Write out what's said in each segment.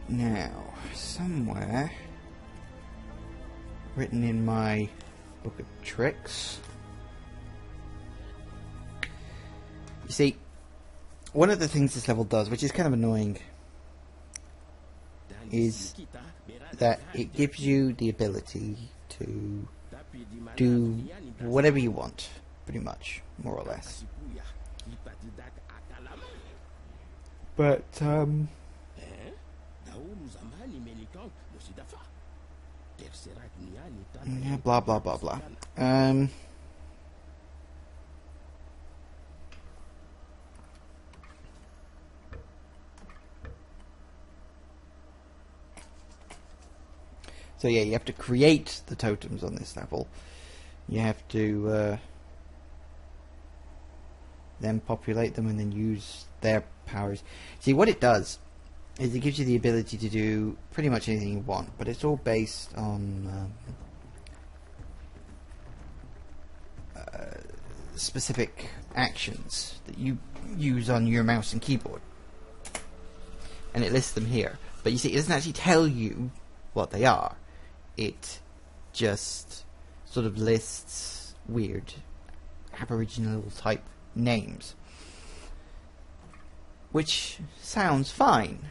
Now, somewhere written in my book of tricks, you see, one of the things this level does, which is kind of annoying, is that it gives you the ability to do whatever you want, pretty much, more or less. But, yeah, blah, blah, blah, blah. So yeah, you have to create the totems on this level. You have to then populate them and then use their powers. See, what it does is it gives you the ability to do pretty much anything you want, but it's all based on specific actions that you use on your mouse and keyboard. And it lists them here. But you see, it doesn't actually tell you what they are. It just sort of lists weird Aboriginal type names, which sounds fine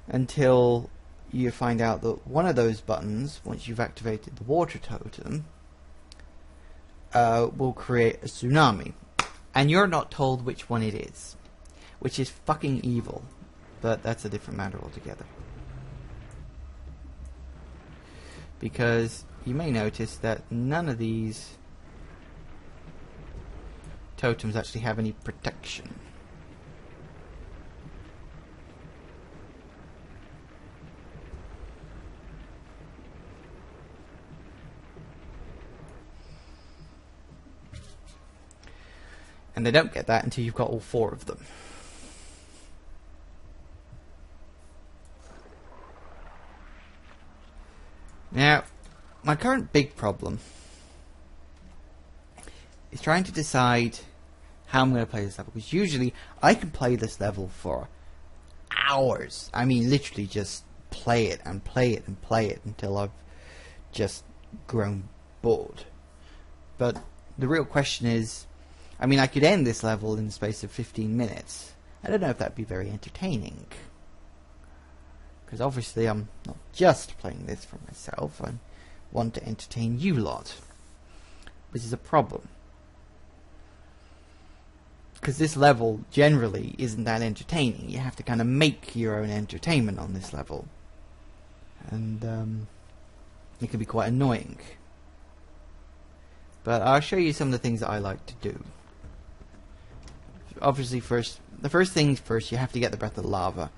until you find out that one of those buttons, once you've activated the water totem, will create a tsunami, and you're not told which one it is, which is fucking evil, but that's a different matter altogether. Because you may notice that none of these totems actually have any protection. And they don't get that until you've got all 4 of them. Now, my current big problem is trying to decide how I'm going to play this level. Because usually I can play this level for hours. I mean, literally just play it and play it and play it until I've just grown bored. But the real question is, I mean, I could end this level in the space of 15 minutes. I don't know if that'd be very entertaining. Because obviously I'm not just playing this for myself, I want to entertain you lot. Which is a problem. Because this level generally isn't that entertaining. You have to kind of make your own entertainment on this level. And it can be quite annoying. But I'll show you some of the things that I like to do. Obviously the first things first, you have to get the Breath of Lava.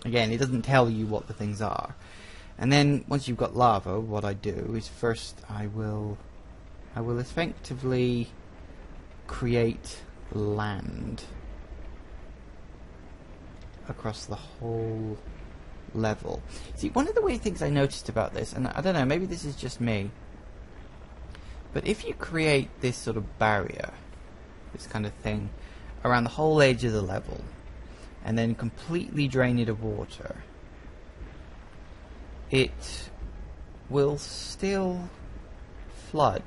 Again, it doesn't tell you what the things are. And then once you've got lava, what I do is first I will effectively create land across the whole level. See, one of the weird things I noticed about this, and I don't know, maybe this is just me, but if you create this sort of barrier, this kind of thing, around the whole edge of the level, and then completely drain it of water, it will still flood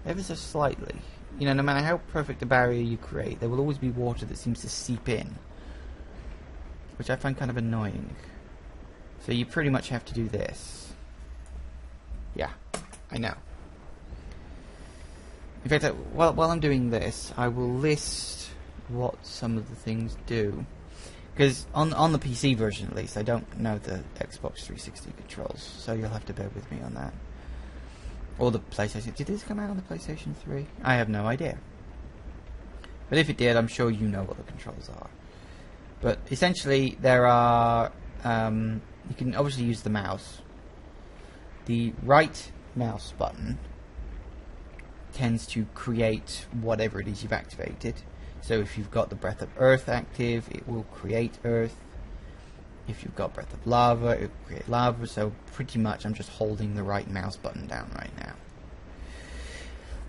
ever so slightly. You know, no matter how perfect a barrier you create, there will always be water that seems to seep in, which I find kind of annoying. So you pretty much have to do this. Yeah, I know. In fact, while I'm doing this, I will list what some of the things do. Because on the PC version, at least, I don't know the Xbox 360 controls, so you'll have to bear with me on that. Or the PlayStation. Did this come out on the PlayStation 3? I have no idea. But if it did, I'm sure you know what the controls are. But essentially, there are... you can obviously use the mouse. The right mouse button tends to create whatever it is you've activated. So if you've got the Breath of Earth active, it will create Earth. If you've got Breath of Lava, it will create lava. So pretty much I'm just holding the right mouse button down right now.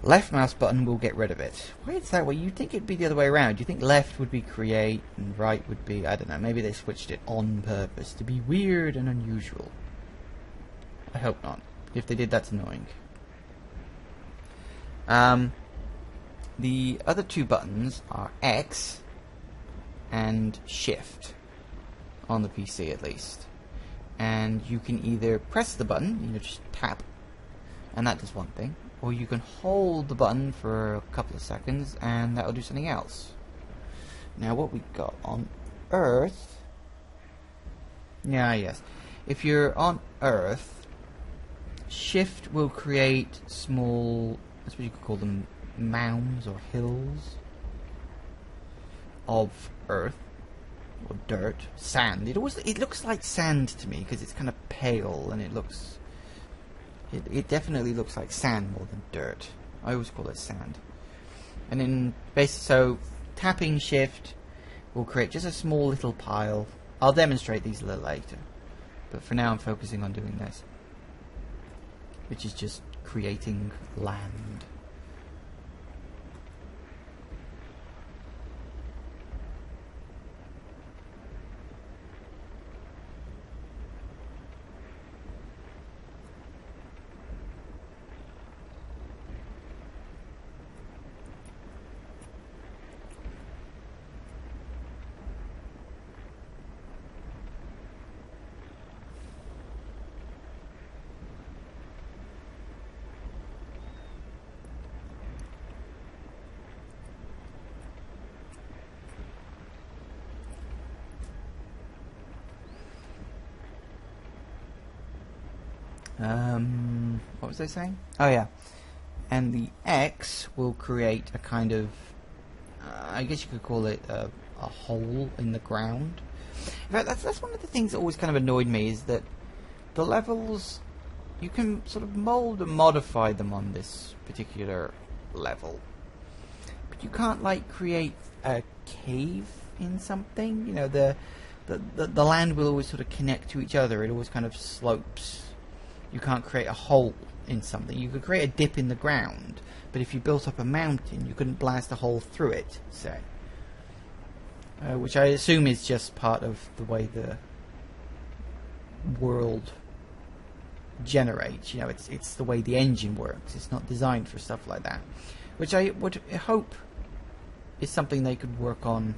Left mouse button will get rid of it. Why is that way? You'd think it'd be the other way around. You think left would be create and right would be, I don't know, maybe they switched it on purpose to be weird and unusual. I hope not. If they did, that's annoying. The other two buttons are X and Shift, on the PC at least. And you can either press the button, just tap, and that does one thing, or you can hold the button for a couple of seconds and that will do something else. Now what we got on Earth, yes, if you're on Earth, Shift will create small, I suppose you could call them mounds or hills of earth or dirt, sand. It looks like sand to me because it's kind of pale and it definitely looks like sand more than dirt. I always call it sand. And then basically, so tapping Shift will create just a small little pile. I'll demonstrate these a little later, but for now I'm focusing on doing this, which is just creating land. What was I saying? Oh yeah. And the X will create a kind of, I guess you could call it a hole in the ground. In fact, that's one of the things that always kind of annoyed me, is that the levels, you can sort of mold and modify them on this particular level, but you can't like create a cave in something. You know, the land will always sort of connect to each other. It always kind of slopes. You can't create a hole in something. You could create a dip in the ground, but if you built up a mountain, you couldn't blast a hole through it, say. Which I assume is just part of the way the world generates. You know, it's the way the engine works. It's not designed for stuff like that. Which I would hope is something they could work on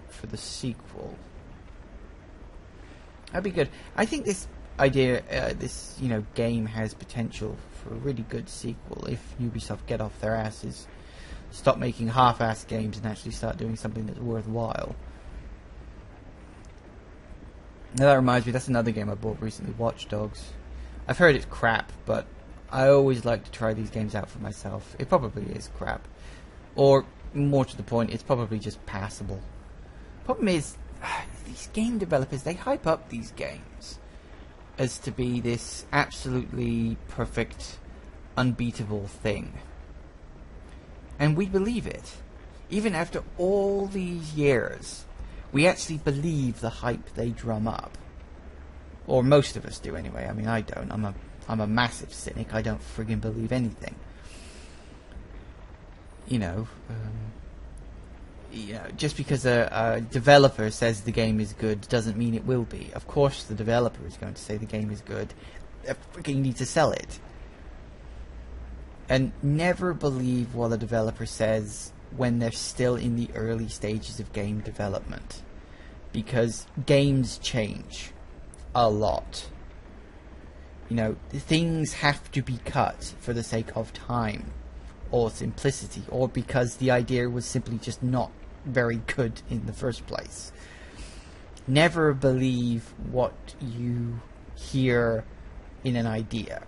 for the sequel. That'd be good. I think this idea, this game has potential for a really good sequel if Ubisoft get off their asses, stop making half-assed games, and actually start doing something that's worthwhile. Now that reminds me, that's another game I bought recently, Watch Dogs. I've heard it's crap, but I always like to try these games out for myself. It probably is crap, or more to the point, it's probably just passable. Problem is, these game developers, they hype up these games as to be this absolutely perfect, unbeatable thing. And we believe it. Even after all these years, we actually believe the hype they drum up. Or most of us do anyway. I mean, I don't. I'm a massive cynic. I don't friggin' believe anything. Just because a developer says the game is good doesn't mean it will be. Of course the developer is going to say the game is good. They freaking need to sell it. And never believe what a developer says when they're still in the early stages of game development. Because games change a lot. Things have to be cut for the sake of time or simplicity, or because the idea was simply just not very good in the first place. Never believe what you hear in an idea.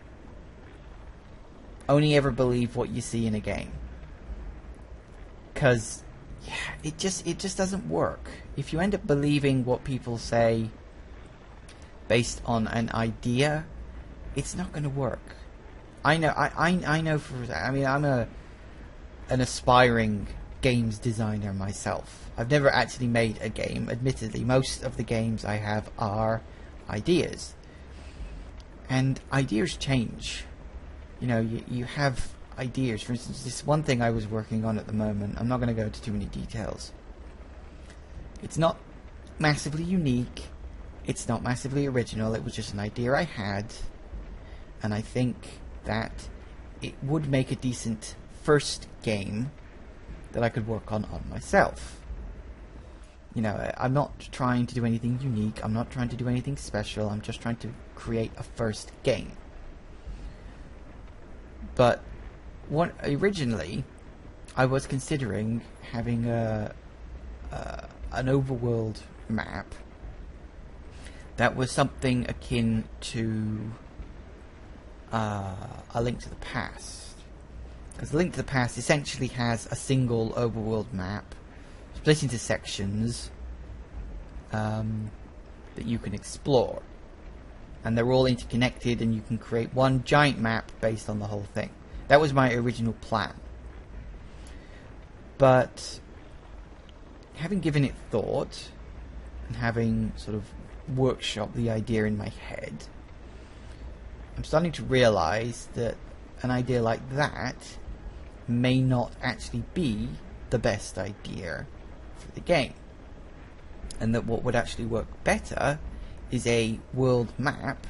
Only ever believe what you see in a game. Because it just doesn't work. If you end up believing what people say based on an idea, it's not going to work. I know. I know for that. I mean, I'm an aspiring games designer myself. I've never actually made a game. Admittedly, most of the games I have are ideas, and ideas change. You have ideas. For instance, this one thing I was working on at the moment, I'm not going to go into too many details. It's not massively unique, it's not massively original, it was just an idea I had, and I think that it would make a decent first game that I could work on myself. You know, I'm not trying to do anything unique, I'm not trying to do anything special, I'm just trying to create a first game. But originally, I was considering having an overworld map that was something akin to A Link to the Past. Because A Link to the Past essentially has a single overworld map split into sections that you can explore. And they're all interconnected, and you can create one giant map based on the whole thing. That was my original plan. But having given it thought, and having sort of workshopped the idea in my head, I'm starting to realize that an idea like that may not actually be the best idea for the game. And that what would actually work better is a world map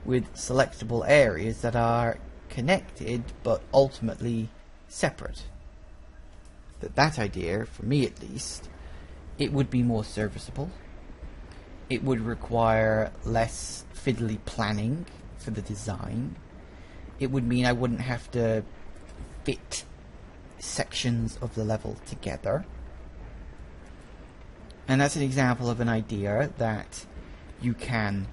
with selectable areas that are connected but ultimately separate. That idea, for me at least, it would be more serviceable. It would require less fiddly planning for the design. It would mean I wouldn't have to fit sections of the level together. And that's an example of an idea that you can,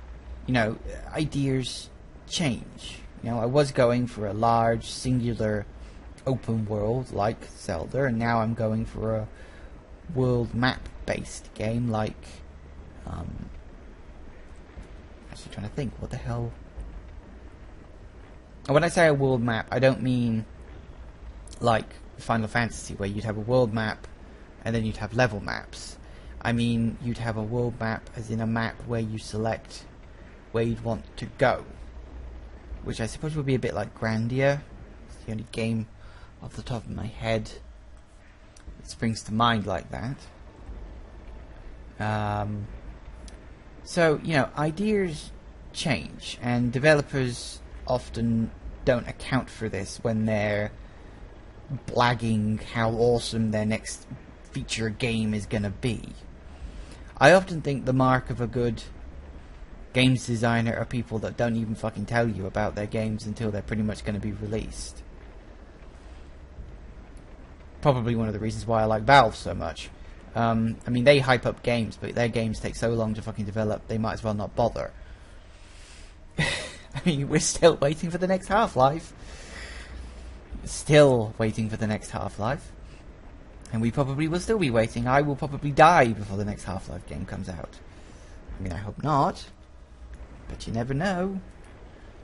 you know, ideas change. You know, I was going for a large, singular, open world like Zelda, and now I'm going for a world map-based game like, actually trying to think, what the hell? When I say a world map, I don't mean like Final Fantasy, where you'd have a world map and then you'd have level maps. I mean, you'd have a world map as in a map where you select where you'd want to go, which I suppose would be a bit like Grandia. It's the only game off the top of my head that springs to mind like that. So, you know, ideas change, and developers often don't account for this when they're blagging how awesome their next feature game is going to be. I often think the mark of a good games designer are people that don't even fucking tell you about their games until they're pretty much going to be released. Probably one of the reasons why I like Valve so much. I mean, they hype up games, but their games take so long to fucking develop, they might as well not bother. I mean, we're still waiting for the next Half-Life. Still waiting for the next Half-Life. And we probably will still be waiting. I will probably die before the next Half-Life game comes out. I mean, I hope not. But you never know.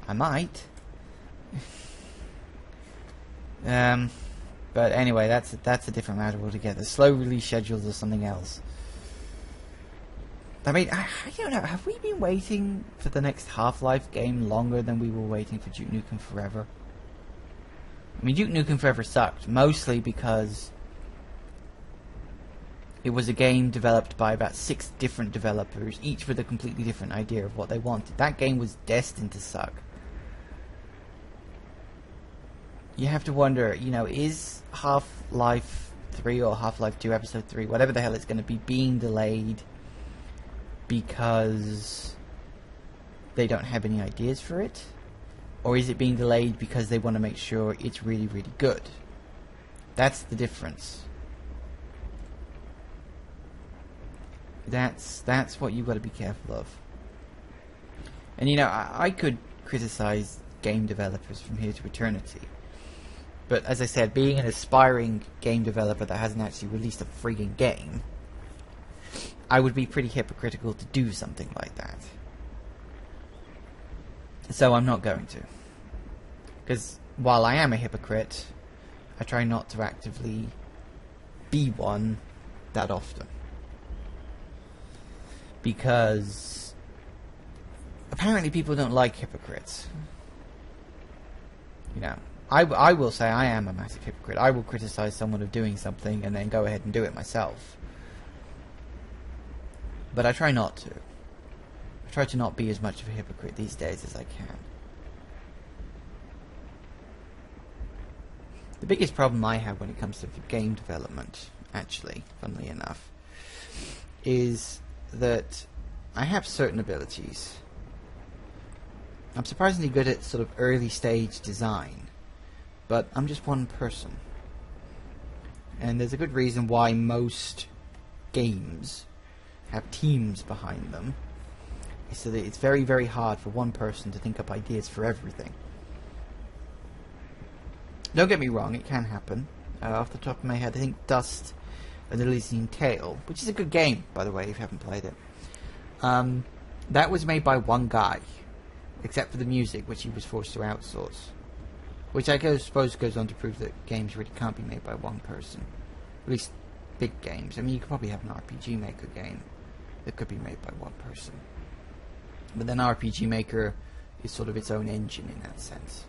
I might. But anyway, that's a different matter altogether. Slow release schedules or something else. I mean, I don't know. Have we been waiting for the next Half-Life game longer than we were waiting for Duke Nukem Forever? I mean, Duke Nukem Forever sucked, mostly because it was a game developed by about 6 different developers, each with a completely different idea of what they wanted. That game was destined to suck. You have to wonder, you know, is Half-Life 3 or Half-Life 2 Episode 3, whatever the hell it's going to be, being delayed because they don't have any ideas for it? Or is it being delayed because they want to make sure it's really, really good? That's the difference. That's what you've got to be careful of. And you know, I could criticize game developers from here to eternity. But as I said, being an aspiring game developer that hasn't actually released a frigging game, I would be pretty hypocritical to do something like that. So I'm not going to. Because while I am a hypocrite, I try not to actively be one that often. Because apparently people don't like hypocrites. You know, I will say I am a massive hypocrite. I will criticize someone of doing something and then go ahead and do it myself. But I try not to. I try to not be as much of a hypocrite these days as I can. The biggest problem I have when it comes to game development, actually, funnily enough, is that I have certain abilities. I'm surprisingly good at sort of early stage design, but I'm just one person. And there's a good reason why most games have teams behind them, so that it's very, very hard for one person to think up ideas for everything. Don't get me wrong, it can happen. Off the top of my head, I think Dust and the Elysian Tale, which is a good game, by the way, if you haven't played it. That was made by one guy, except for the music, which he was forced to outsource. Which I suppose goes on to prove that games really can't be made by one person. At least big games. I mean, you could probably have an RPG Maker game that could be made by one person. But then RPG Maker is sort of its own engine in that sense.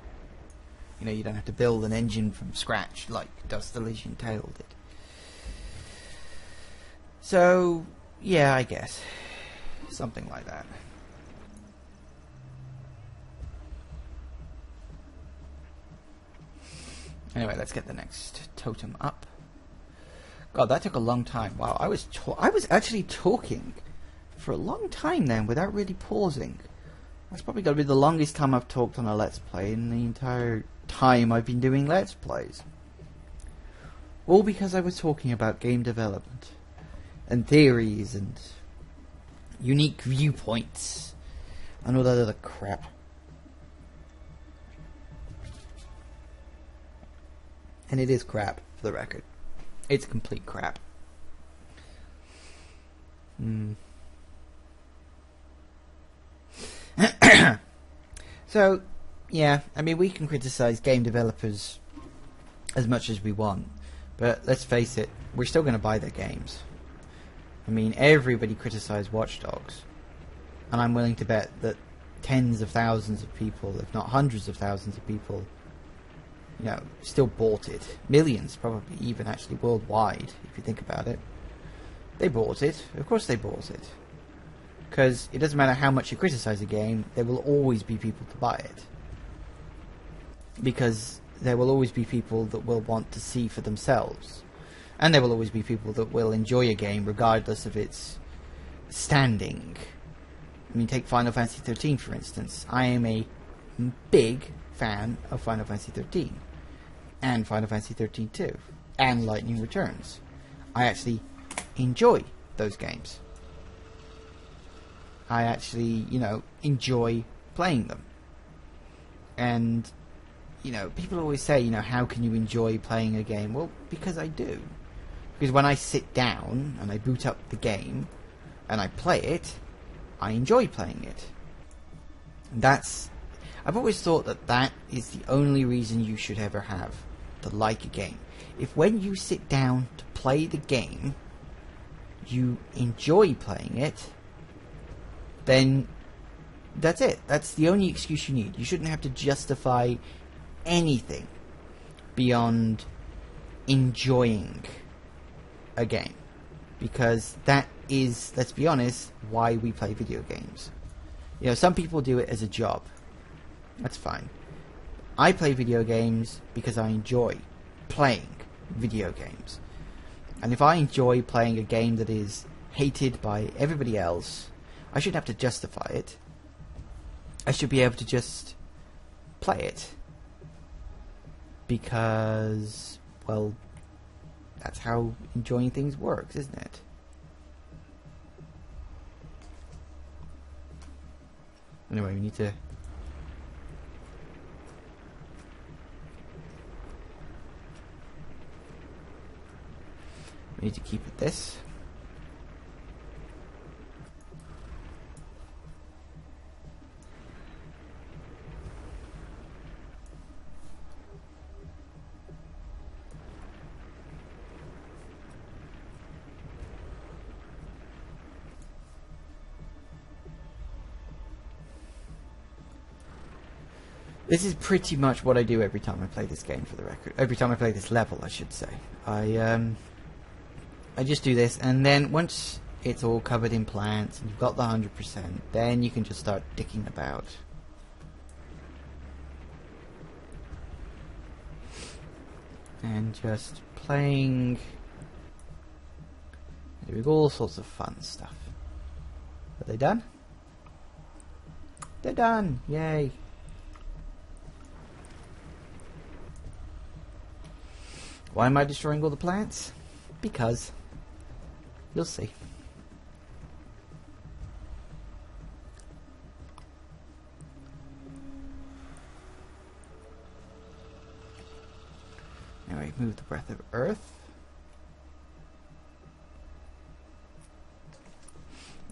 You know, you don't have to build an engine from scratch like Dust Elysian Tale did. So, yeah, I guess. Something like that. Anyway, let's get the next totem up. God, that took a long time. Wow, I was actually talking for a long time then without really pausing. That's probably got to be the longest time I've talked on a Let's Play in the entire time I've been doing Let's Plays. All because I was talking about game development and theories and unique viewpoints and all that other crap. And it is crap, for the record. It's complete crap. So, yeah, I mean, we can criticize game developers as much as we want, but let's face it, we're still going to buy their games. I mean, everybody criticized Watch Dogs, and I'm willing to bet that tens of thousands of people, if not hundreds of thousands of people, you know, still bought it. Millions, probably, even actually worldwide, if you think about it. They bought it. Of course they bought it. Because it doesn't matter how much you criticize a game, there will always be people to buy it. Because there will always be people that will want to see for themselves. And there will always be people that will enjoy a game regardless of its standing. I mean, take Final Fantasy XIII, for instance. I am a big fan of Final Fantasy XIII. And Final Fantasy XIII 2. And Lightning Returns. I actually enjoy those games. I actually, you know, enjoy playing them. And, you know, people always say, you know, how can you enjoy playing a game? Well, because I do. Because when I sit down and I boot up the game and I play it, I enjoy playing it. I've always thought that that is the only reason you should ever have to like a game. If when you sit down to play the game, you enjoy playing it, then that's it. That's the only excuse you need. You shouldn't have to justify anything beyond enjoying a game. Because that is, let's be honest, why we play video games. You know, some people do it as a job. That's fine. I play video games because I enjoy playing video games. And if I enjoy playing a game that is hated by everybody else, I shouldn't have to justify it. I should be able to just play it. Because, well, that's how enjoying things works, isn't it? Anyway, we need to... We need to keep it this. This is pretty much what I do every time I play this game, for the record. Every time I play this level, I should say. I just do this, and then once it's all covered in plants and you've got the 100%, then you can just start dicking about. And just playing, doing all sorts of fun stuff. Are they done? They're done! Yay! Why am I destroying all the plants? Because. You'll see. Anyway, move the Breath of Earth.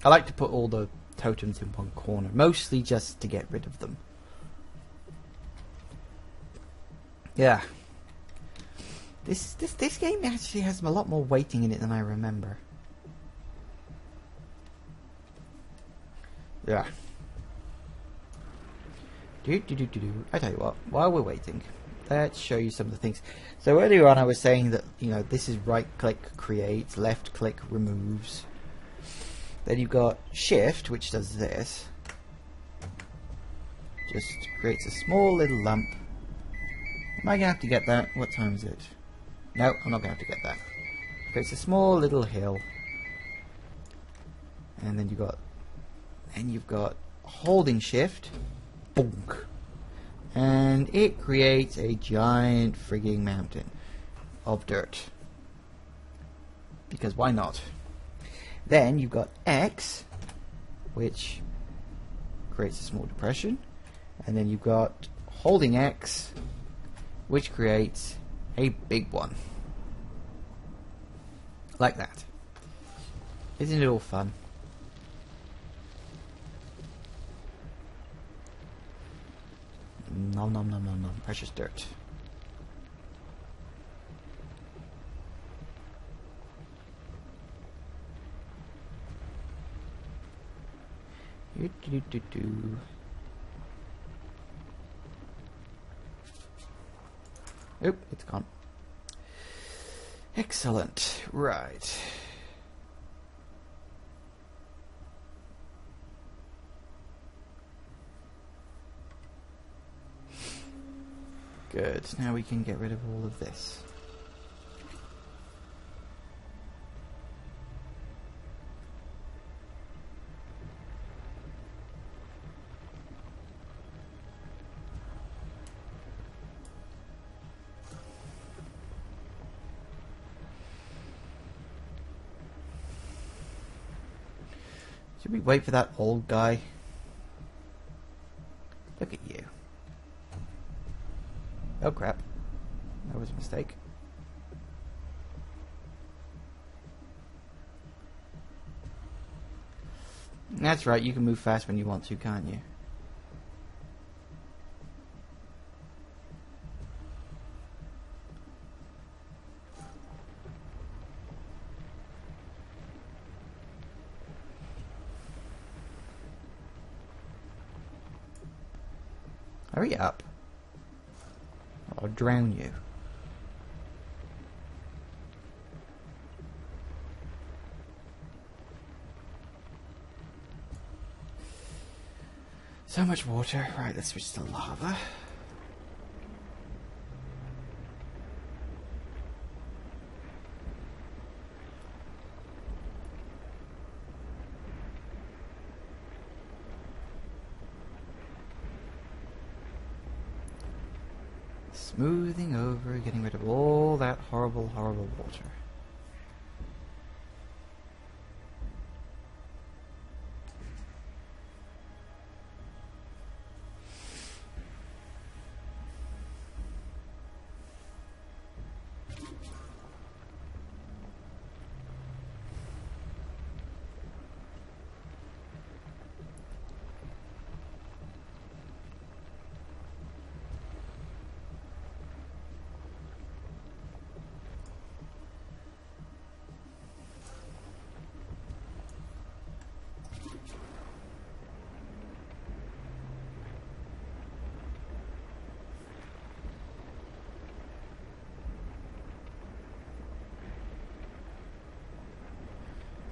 I like to put all the totems in one corner, mostly just to get rid of them. Yeah. This game actually has a lot more weighting in it than I remember. Yeah. I tell you what, while we're waiting, let's show you some of the things. So earlier on I was saying that, you know, this is right click creates, left click removes. Then you've got shift, which does this. Just creates a small little lump. Am I going to have to get that? What time is it? No, I'm not going to have to get that. Creates a small little hill. And then you've got holding shift. Bonk. And it creates a giant frigging mountain of dirt. Because why not? Then you've got X, which creates a small depression. And then you've got holding X, which creates a big one. Like that. Isn't it all fun? Nom nom nom nom nom. Precious dirt. Oop, it's gone. Excellent. Right. Good. Now we can get rid of all of this. Should we wait for that old guy? Look at you. Oh crap. That was a mistake. That's right, you can move fast when you want to, can't you? Hurry up. I'll drown you. So much water. Right, let's switch to lava. Smoothing over, getting rid of all that horrible, horrible water.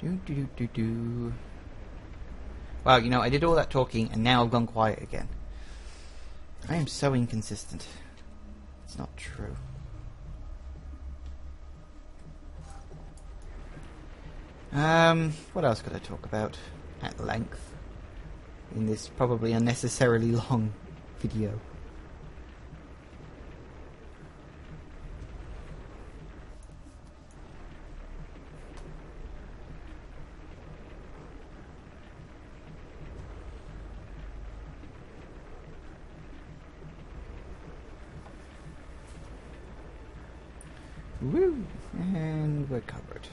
Do. Well, you know, I did all that talking and now I've gone quiet again. I am so inconsistent. It's not true. What else could I talk about at length in this probably unnecessarily long video? Woo! And we're covered.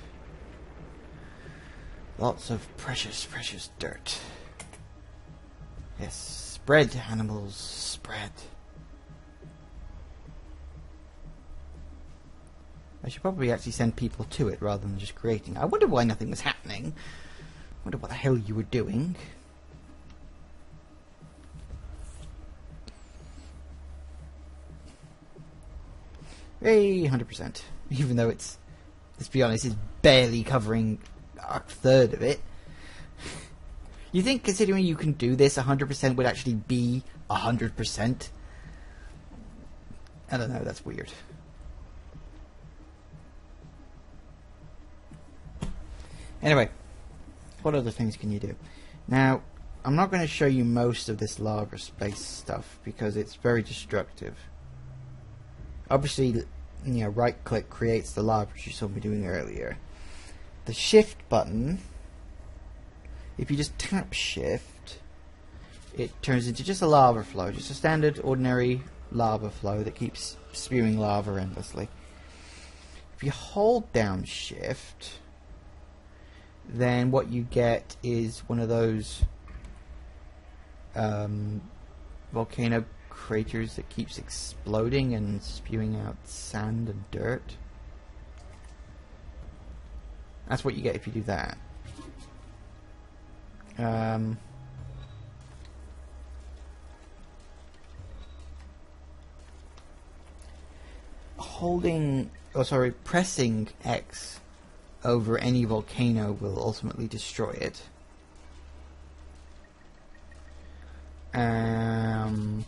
Lots of precious, precious dirt. Yes, spread, animals, spread. I should probably actually send people to it rather than just creating. I wonder why nothing was happening. I wonder what the hell you were doing. Hey, 100%. Even though it's, let's be honest, it's barely covering a third of it. You think, considering you can do this, 100% would actually be 100%? I don't know, that's weird. Anyway, what other things can you do? Now, I'm not going to show you most of this lava space stuff because it's very destructive. Obviously, you know, right click creates the lava, which you saw me doing earlier. The shift button, if you just tap shift, it turns into just a lava flow, just a standard ordinary lava flow that keeps spewing lava endlessly. If you hold down shift, then what you get is one of those volcano craters that keeps exploding and spewing out sand and dirt. That's what you get if you do that. Pressing X over any volcano will ultimately destroy it. And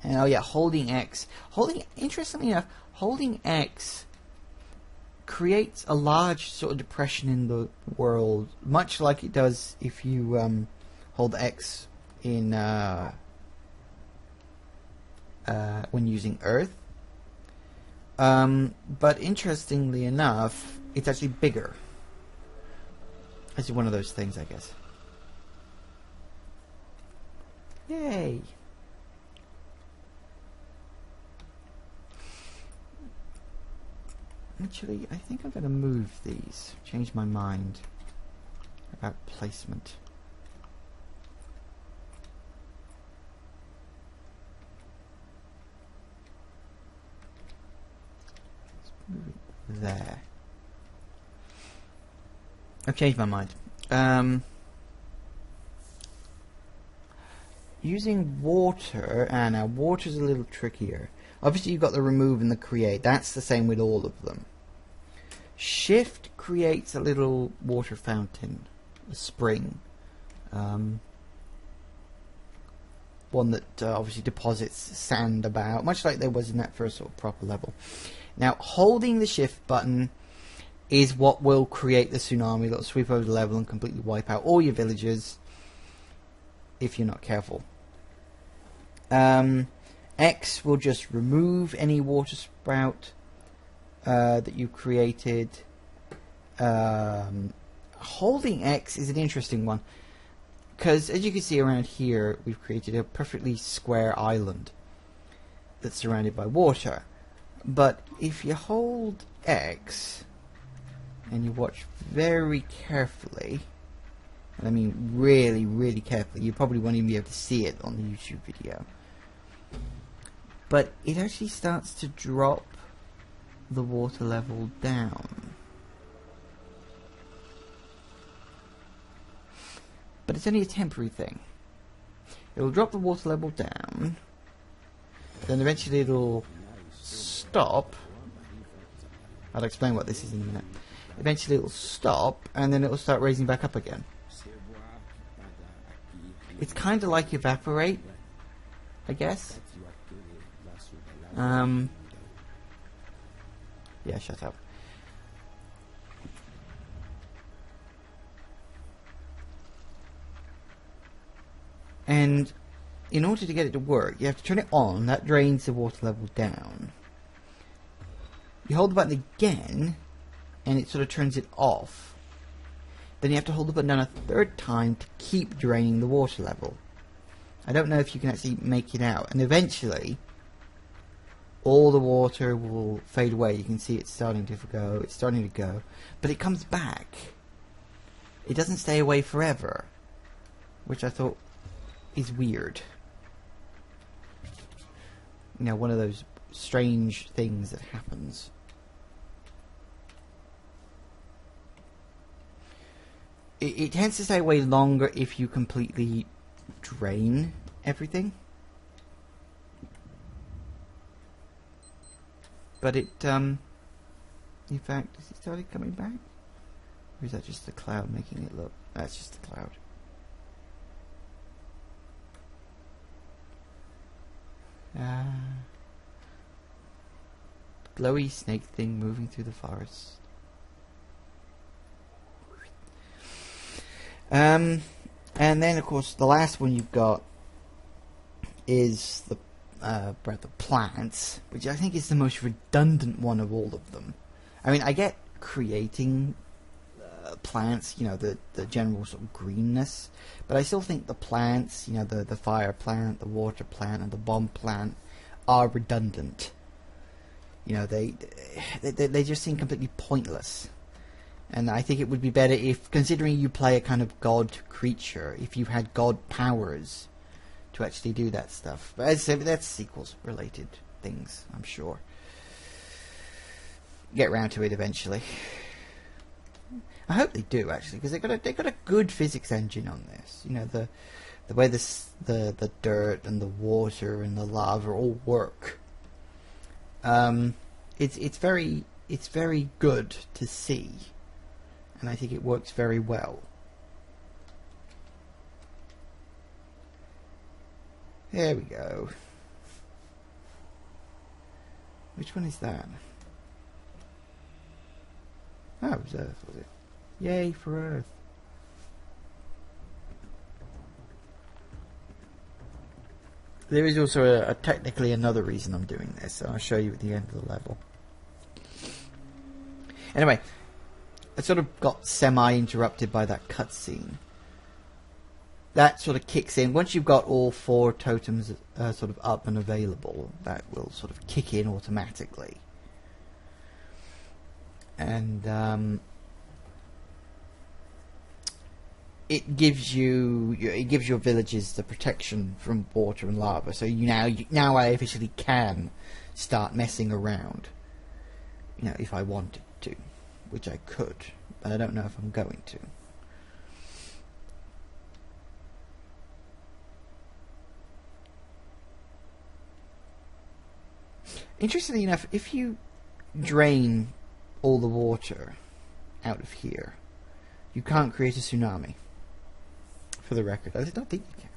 oh yeah, interestingly enough, holding X creates a large sort of depression in the world, much like it does if you hold X in when using Earth. But interestingly enough, it's actually bigger. It's one of those things, I guess. Yay! Actually, I think I'm going to move these. Change my mind about placement. Let's move it there. I've changed my mind. Using water, now water's a little trickier. Obviously you've got the remove and the create. That's the same with all of them. Shift creates a little water fountain, a spring. One that obviously deposits sand about, much like there was in that first sort of proper level. Now, holding the shift button is what will create the tsunami that will sweep over the level and completely wipe out all your villagers if you're not careful. X will just remove any water sprout that you created. Holding X is an interesting one because, as you can see around here, we've created a perfectly square island that's surrounded by water. But if you hold X and you watch very carefully, and I mean really, really carefully, you probably won't even be able to see it on the YouTube video, but it actually starts to drop the water level down. But it's only a temporary thing. It will drop the water level down, then eventually it'll stop. I'll explain what this is in a minute. eventually it'll stop, and then it'll start raising back up again. It's kind of like evaporate, I guess. Yeah, shut up. And in order to get it to work, you have to turn it on. That drains the water level down. You hold the button again, and it sort of turns it off. Then you have to hold the button down a third time to keep draining the water level. I don't know if you can actually make it out. And eventually, all the water will fade away. You can see it's starting to go. It's starting to go. But it comes back. It doesn't stay away forever. Which I thought is weird. You know, one of those strange things that happens. It tends to stay away longer if you completely drain everything. But it, in fact, has it started coming back? Or is that just the cloud making it look? That's just the cloud. Glowy snake thing moving through the forest. And then, of course, the last one you've got is the breath of plants, which I think is the most redundant one of all of them. I mean, I get creating plants, you know, the general sort of greenness, but I still think the plants, you know, the fire plant, the water plant, and the bomb plant are redundant. You know, they just seem completely pointless. And I think it would be better if, considering you play a kind of god creature, if you had god powers to actually do that stuff. But as I said, that's sequels related things, I'm sure. Get round to it eventually. I hope they do, actually, because they got a good physics engine on this. You know, the way the dirt and the water and the lava all work. It's very good to see. And I think it works very well. There we go. Which one is that? Oh, it was Earth, was it? Yay for Earth. There is also technically another reason I'm doing this, so I'll show you at the end of the level. Anyway, I sort of got semi-interrupted by that cutscene. That sort of kicks in. Once you've got all 4 totems sort of up and available, that will sort of kick in automatically. And it gives your villages the protection from water and lava. So now I officially can start messing around. You know, if I wanted to. Which I could, but I don't know if I'm going to. Interestingly enough, if you drain all the water out of here, you can't create a tsunami. For the record, I don't think you can.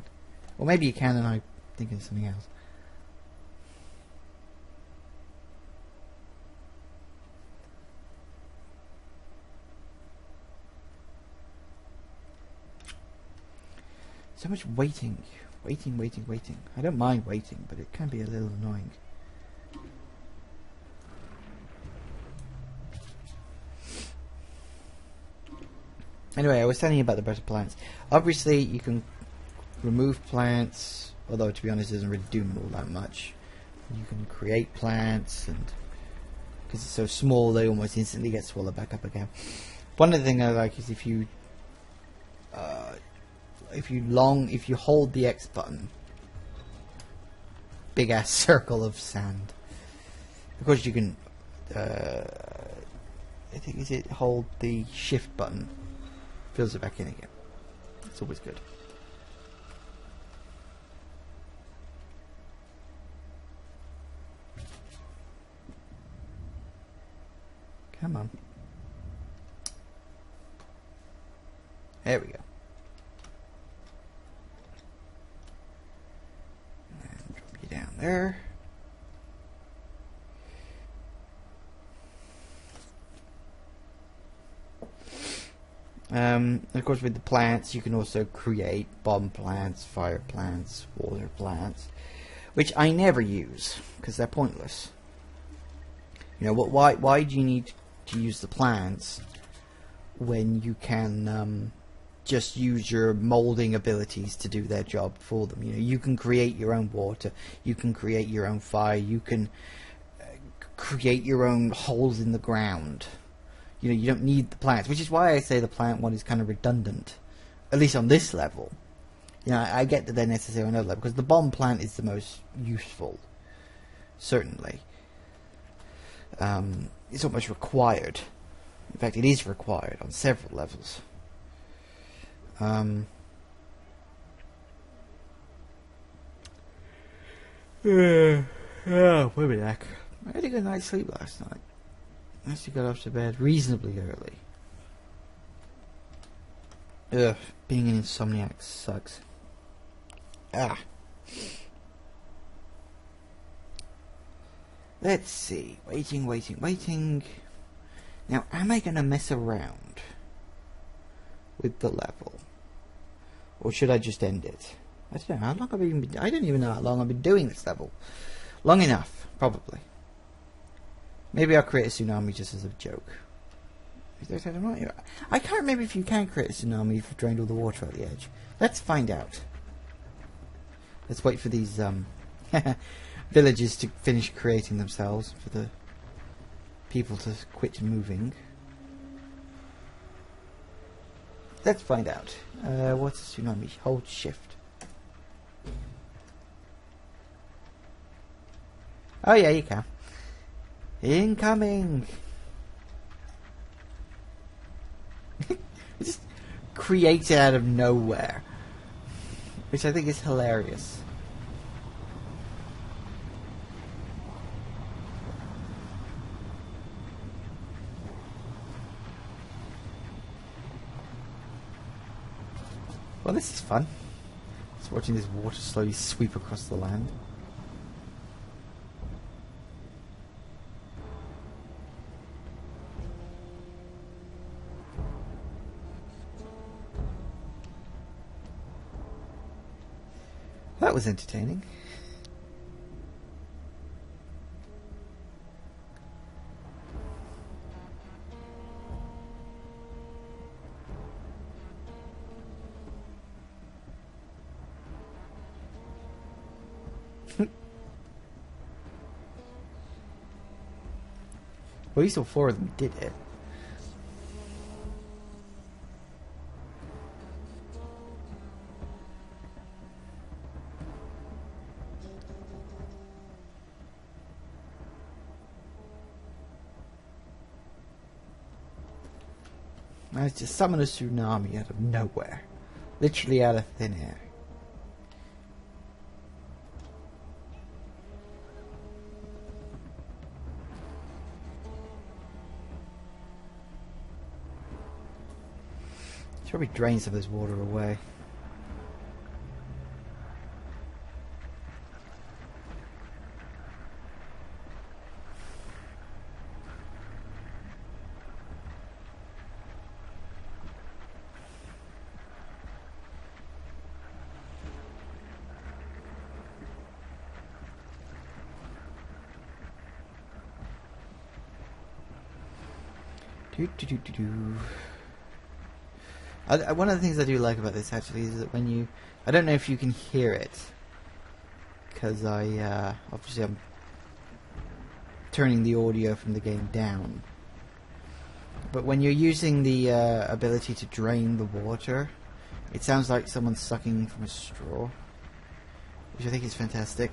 Or maybe you can and I'm thinking of something else. So much waiting. I don't mind waiting, but it can be a little annoying. Anyway, I was telling you about the better plants. Obviously, you can remove plants, although to be honest, it doesn't really do all that much. You can create plants, and because it's so small, they almost instantly get swallowed back up again. One of the things I like is if you hold the X button, big ass circle of sand. Of course, you can. I think is it hold the shift button, fills it back in again. It's always good. Come on. There we go. And drop you down there. Of course, with the plants, you can also create bomb plants, fire plants, water plants, which I never use because they're pointless. You know, why do you need to use the plants when you can just use your molding abilities to do their job for them? You know, you can create your own water, you can create your own fire, you can create your own holes in the ground. You know, you don't need the plants, which is why I say the plant one is kind of redundant, at least on this level. You know, I get that they're necessary on another level, because the bomb plant is the most useful, certainly. It's almost required. In fact, it is required on several levels. Oh, wait a minute. I had a good night's sleep last night. I actually got off to bed reasonably early. Ugh, being an insomniac sucks. Let's see. Waiting. Now, am I going to mess around with the level? Or should I just end it? I don't know. How long have I even been... I don't even know how long I've been doing this level. Long enough, probably. Maybe I'll create a tsunami just as a joke. I can't remember if you can create a tsunami if you've drained all the water at the edge. Let's find out. Let's wait for these villages to finish creating themselves, for the people to quit moving. Let's find out. What's a tsunami? Hold shift. Oh yeah, you can. Incoming! Just created out of nowhere, which I think is hilarious. Well, this is fun. Just watching this water slowly sweep across the land. That was entertaining. Well, at least all four of them did it. Managed to summon a tsunami out of nowhere. Literally out of thin air. Should probably drain some of this water away. One of the things I do like about this actually is that when you... I don't know if you can hear it, because obviously I'm turning the audio from the game down. But when you're using the ability to drain the water, it sounds like someone's sucking from a straw, which I think is fantastic.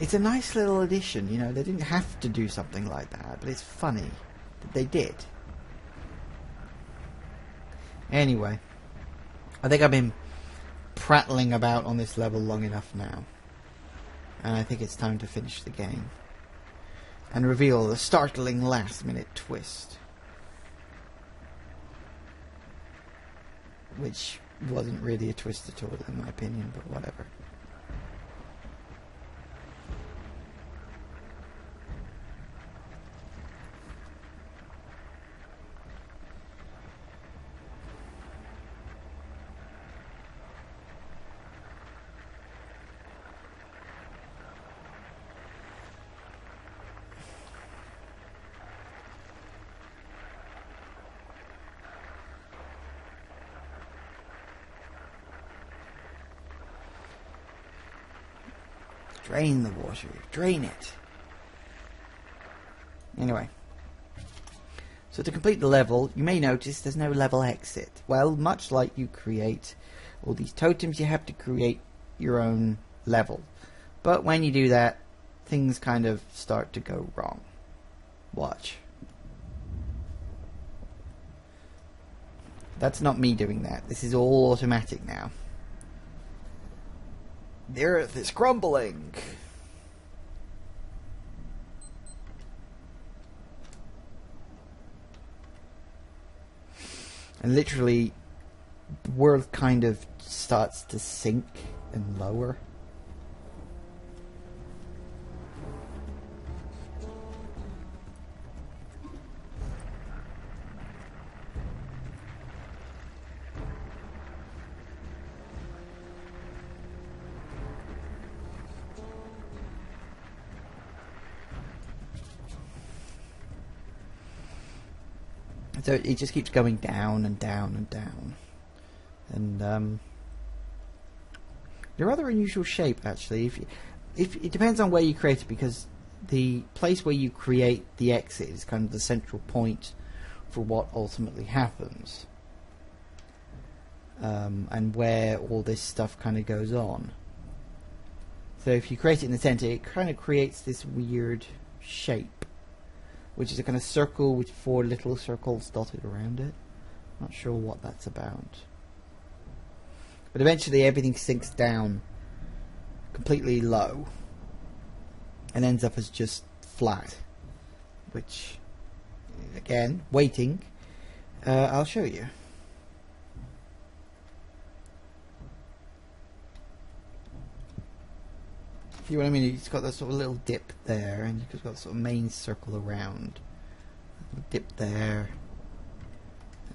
It's a nice little addition, you know. They didn't have to do something like that, but it's funny that they did. Anyway, I think I've been prattling about on this level long enough now, and I think it's time to finish the game and reveal the startling last minute twist. which wasn't really a twist at all in my opinion, but whatever. Drain the water. Drain it. Anyway. So to complete the level, you may notice there's no level exit. Well, much like you create all these totems, you have to create your own level. But when you do that, things kind of start to go wrong. Watch. That's not me doing that. This is all automatic now. The earth is crumbling. And literally, the world kind of starts to sink and lower. So it just keeps going down and down and down. And they're rather unusual shape, actually. If it depends on where you create it, because the place where you create the exit is kind of the central point for what ultimately happens. And where all this stuff kind of goes on. So if you create it in the center, it kind of creates this weird shape, which is a kind of circle with 4 little circles dotted around it. Not sure what that's about. But eventually everything sinks down completely low and ends up as just flat. Which, again, waiting, I'll show you. See what I mean? It's got that sort of little dip there, and you've got sort of main circle around. A dip there,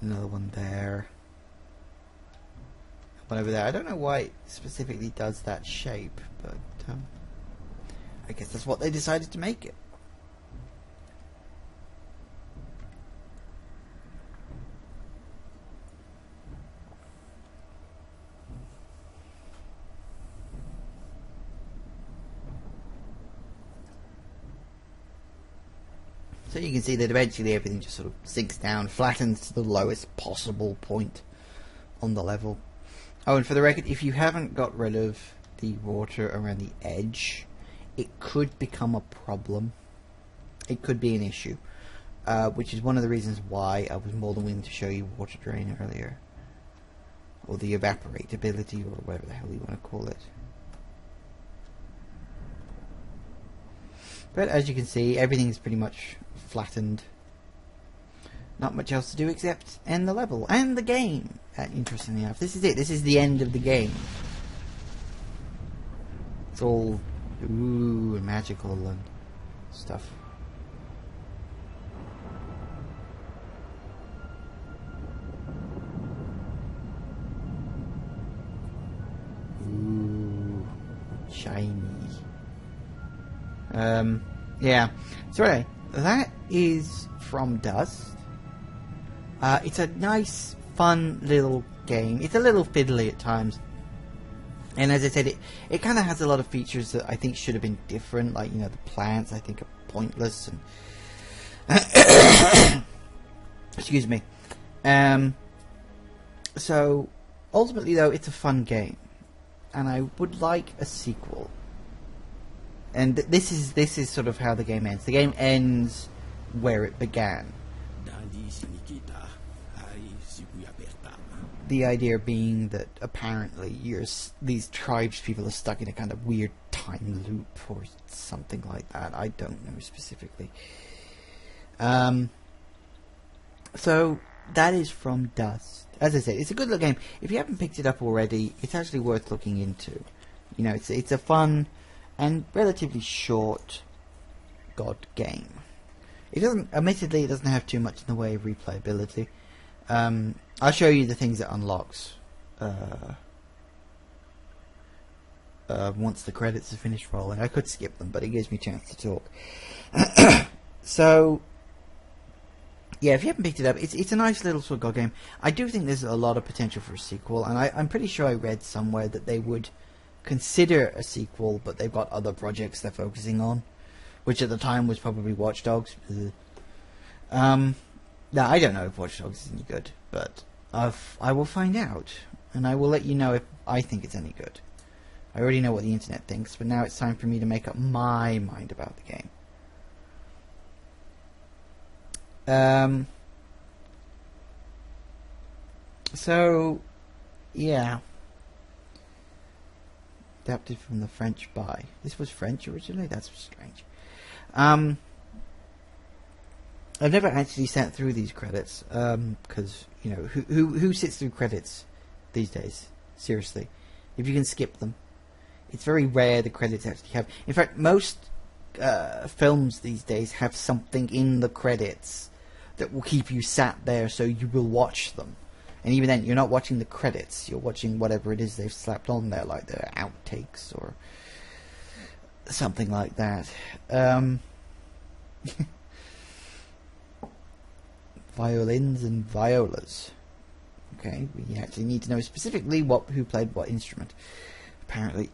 another one there, one over there. I don't know why it specifically does that shape, but I guess that's what they decided to make it. So you can see that eventually everything just sort of sinks down, flattens to the lowest possible point on the level. Oh, and for the record, if you haven't got rid of the water around the edge, it could become a problem. It could be an issue, which is one of the reasons why I was more than willing to show you water drain earlier. Or the evaporatability, or whatever the hell you want to call it. But as you can see, everything's pretty much flattened. Not much else to do except end the level and the game. Interestingly enough, this is it. This is the end of the game. It's all magical and stuff. Ooh, shiny. Yeah. So anyway, that is From Dust. It's a nice, fun little game. It's a little fiddly at times. And as I said, it kind of has a lot of features that I think should have been different. Like, you know, the plants I think are pointless. And excuse me. So, ultimately though, it's a fun game. And I would like a sequel. And this is sort of how the game ends. The game ends where it began. The idea being that apparently these tribes people are stuck in a kind of weird time loop or something like that. I don't know specifically. So that is From Dust, as I said, it's a good little game. If you haven't picked it up already, it's actually worth looking into. You know, it's a fun and relatively short God game. It doesn't, admittedly, it doesn't have too much in the way of replayability. I'll show you the things it unlocks once the credits are finished rolling. I could skip them, but it gives me a chance to talk. So, yeah, if you haven't picked it up, it's a nice little sort of God game. I do think there's a lot of potential for a sequel, and I'm pretty sure I read somewhere that they would consider a sequel, but they've got other projects they're focusing on, which at the time was probably Watch Dogs. Now, I don't know if Watch Dogs is any good, but I will find out, and I will let you know if I think it's any good. I already know what the internet thinks, but now it's time for me to make up my mind about the game. So, yeah. Adapted from the French by. This was French originally? That's strange. I've never actually sat through these credits, because, you know, who sits through credits these days? Seriously. If you can skip them. It's very rare the credits actually have. In fact, most films these days have something in the credits that will keep you sat there so you will watch them. And even then, you're not watching the credits. You're watching whatever it is they've slapped on there, like their outtakes or something like that. Violins and violas. Okay, we actually need to know specifically who played what instrument, apparently.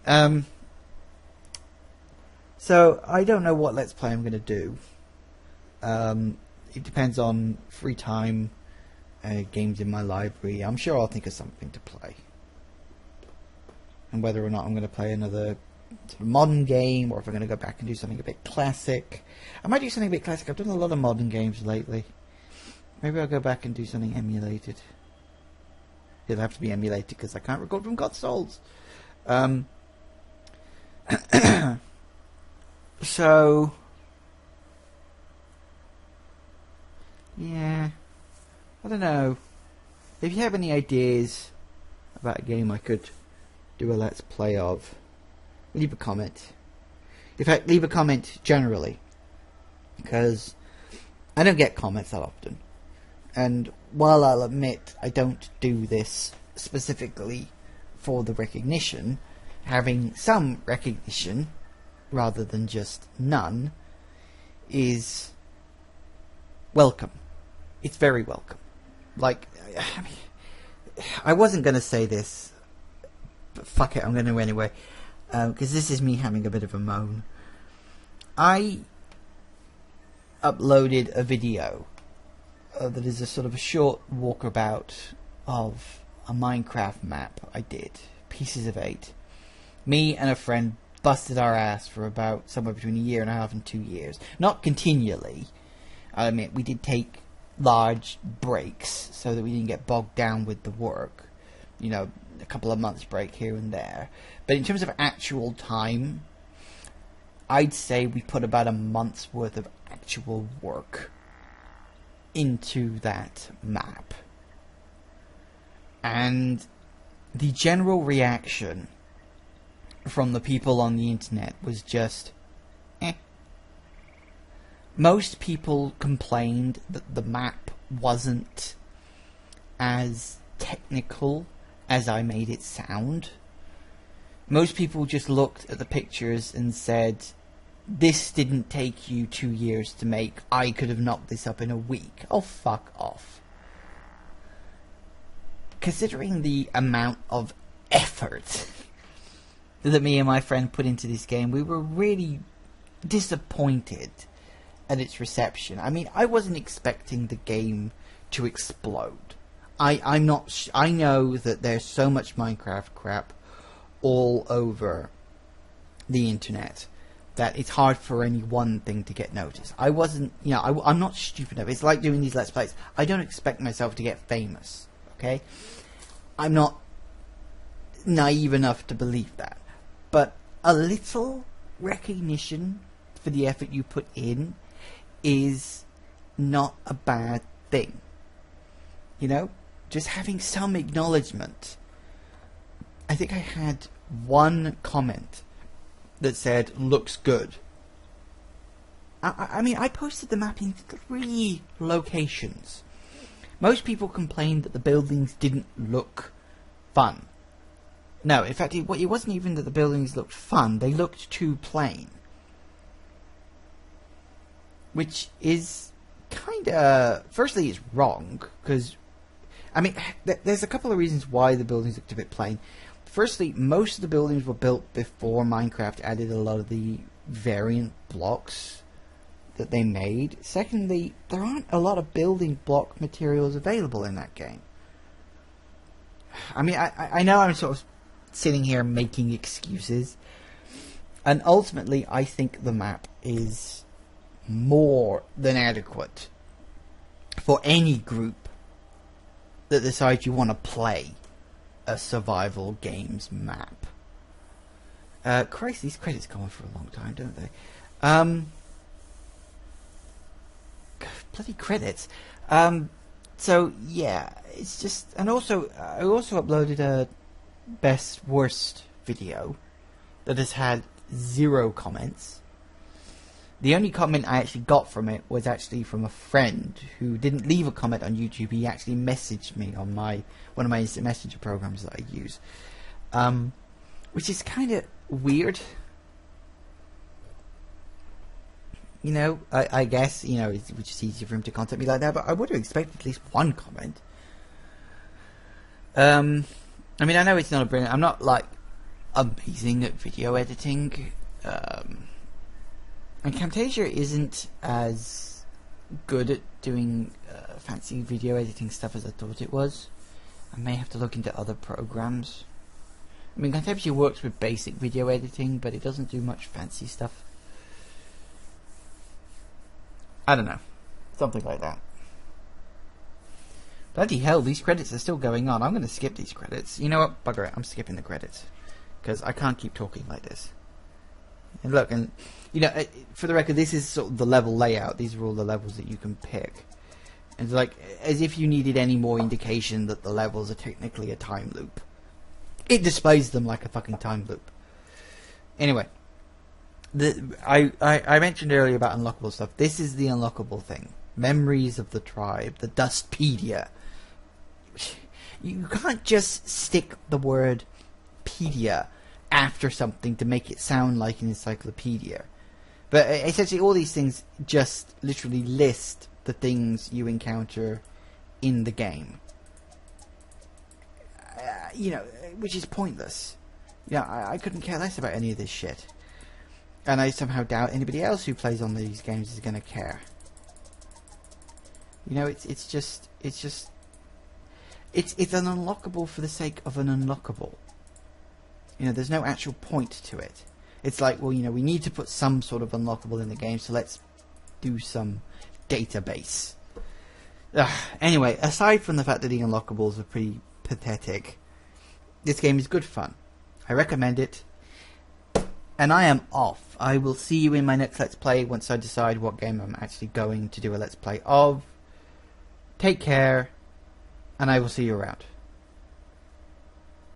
So, I don't know what Let's Play I'm going to do. It depends on free time, games in my library. I'm sure I'll think of something to play. And whether or not I'm going to play another sort of modern game, or if I'm going to go back and do something a bit classic. I might do something a bit classic. I've done a lot of modern games lately. Maybe I'll go back and do something emulated. It'll have to be emulated because I can't record from consoles. So, yeah, I don't know. If you have any ideas about a game I could do a Let's Play of, leave a comment. In fact, leave a comment generally, because I don't get comments that often. And while I'll admit I don't do this specifically for the recognition, having some recognition rather than just none is welcome. It's very welcome. Like, I mean, I wasn't going to say this, but fuck it, I'm going to anyway, because this is me having a bit of a moan. I uploaded a video that is a sort of a short walkabout of a Minecraft map I did, Pieces of 8. Me and a friend busted our ass for about somewhere between 1.5 years and 2 years. Not continually. I mean, we did take large breaks so that we didn't get bogged down with the work. You know, a couple of months break here and there. But in terms of actual time, I'd say we put about a month's worth of actual work into that map. And the general reaction from the people on the internet was just eh. Most people complained that the map wasn't as technical as I made it sound. Most people just looked at the pictures and said, this didn't take you 2 years to make. I could have knocked this up in a week. Oh, fuck off. Considering the amount of effort that me and my friend put into this game, we were really disappointed at its reception. I mean, I wasn't expecting the game to explode. I know that there's so much Minecraft crap all over the internet that it's hard for any one thing to get noticed. I wasn't, you know, I'm not stupid enough. It's like doing these Let's Plays. I don't expect myself to get famous, okay? I'm not naive enough to believe that. But a little recognition for the effort you put in is not a bad thing. You know? just having some acknowledgement. I think I had one comment that said, looks good. I mean, I posted the map in 3 locations. Most people complained that the buildings didn't look fun. No, in fact, it wasn't even that the buildings looked fun. They looked too plain. Which is kind of... Firstly, it's wrong, because... I mean, there's a couple of reasons why the buildings looked a bit plain. Firstly, most of the buildings were built before Minecraft added a lot of the variant blocks that they made. Secondly, there aren't a lot of building block materials available in that game. I mean, I know I'm sort of sitting here making excuses, and ultimately I think the map is more than adequate for any group that decides you want to play a survival games map. Christ, these credits go on for a long time, don't they? Bloody credits. So yeah, it's just, and also I also uploaded a best worst video that has had 0 comments. The only comment I actually got from it was actually from a friend who didn't leave a comment on YouTube. He actually messaged me on one of my instant messenger programs that I use, which is kind of weird. You know, I guess, you know, it's just easier for him to contact me like that, but I would have expected at least one comment. I mean, I know it's not a brilliant... I'm not, like, amazing at video editing. And Camtasia isn't as good at doing fancy video editing stuff as I thought it was. I may have to look into other programs. I mean, Camtasia works with basic video editing, but it doesn't do much fancy stuff. I don't know. Something like that. Bloody hell, these credits are still going on. I'm going to skip these credits. You know what? Bugger it. I'm skipping the credits. Because I can't keep talking like this. And look, and you know, for the record, this is sort of the level layout. These are all the levels that you can pick. And it's like, as if you needed any more indication that the levels are technically a time loop. It displays them like a fucking time loop. Anyway. I mentioned earlier about unlockable stuff. This is the unlockable thing. Memories of the Tribe. The Dustpedia. You can't just stick the word pedia after something to make it sound like an encyclopedia. But essentially all these things just literally list the things you encounter in the game. You know, which is pointless. Yeah, I couldn't care less about any of this shit. And I somehow doubt anybody else who plays on these games is going to care. You know, it's an unlockable for the sake of an unlockable. You know, there's no actual point to it. It's like, well, you know, we need to put some sort of unlockable in the game, so let's do some database. Anyway, aside from the fact that the unlockables are pretty pathetic, this game is good fun. I recommend it. And I am off. I will see you in my next Let's Play once I decide what game I'm actually going to do a Let's Play of. Take care, and I will see you around.